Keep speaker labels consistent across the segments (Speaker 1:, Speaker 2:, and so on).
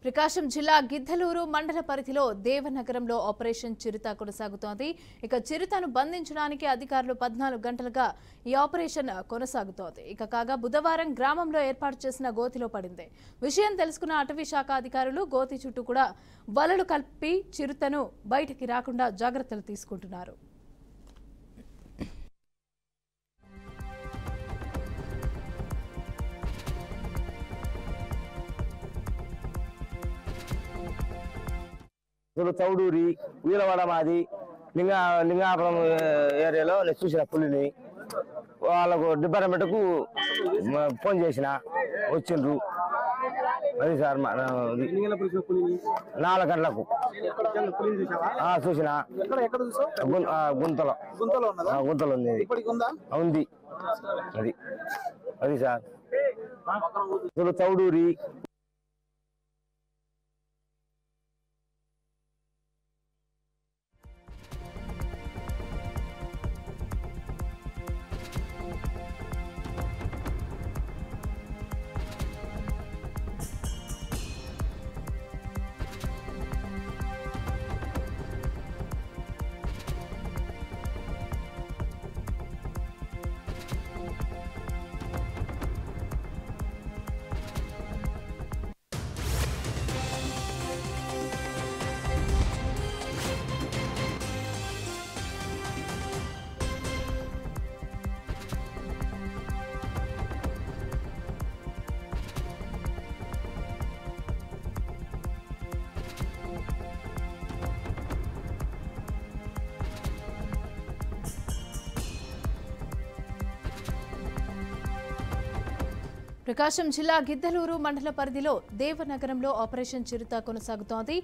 Speaker 1: ప్రకాశం జిల్లా గిద్దలూరు మండల పరిధిలో దేవనగరంలో ఆపరేషన్ చిరుత కొనసాగుతోంది. ఇక చిరుతను బంధించడానికి అధికారులు 14 గంటలుగా ఈ ఆపరేషన్ కొనసాగుతోంది. కాగా బుధవారం గ్రామంలో ఏర్పాటు చేసిన గోతిలో పడింది. విషయం తెలుసుకున్న అటవీ శాఖ అధికారులు గోతి చుట్టూ కూడా వలలు కల్పి చిరుతను బయటికి రాకుండా జాగ్రత్తలు తీసుకుంటున్నారు.
Speaker 2: చౌడూరి వీలవాడ మాది లింగాపురం ఏరియాలో నేను చూసిన పులిని వాళ్ళకు డిపార్ట్మెంట్కు ఫోన్ చేసిన వచ్చిండ్రు. అది సార్ 4 గంటలకు చూసిన గుంతలో ఉంది. అది సార్ చౌడూరి
Speaker 1: ప్రకాశం జిల్లా గిద్దలూరు మండల పరిధిలో దేవనగరంలో ఆపరేషన్ చిరుత కొనసాగుతోంది.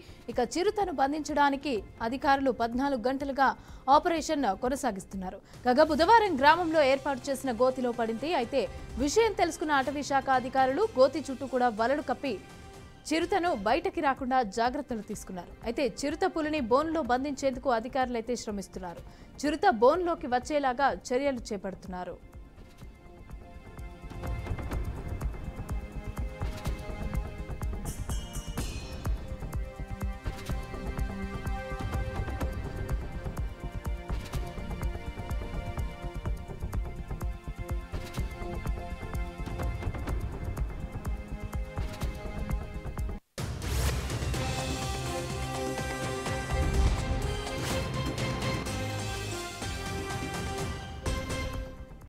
Speaker 1: చిరుతను బంధించడానికి అధికారులు 14 గంటలుగా ఆపరేషన్ కొనసాగిస్తున్నారు. కాగా బుధవారం గ్రామంలో ఏర్పాటు చేసిన గోతిలో పడింది. అయితే విషయం తెలుసుకున్న అటవీ శాఖ అధికారులు గోతి చుట్టూ కూడా వలలు కప్పి చిరుతను బయటకి రాకుండా జాగ్రత్తలు తీసుకున్నారు. అయితే చిరుత పులిని బోన్లో బంధించేందుకు అధికారులు శ్రమిస్తున్నారు. చిరుత బోన్లోకి వచ్చేలాగా చర్యలు చేపడుతున్నారు.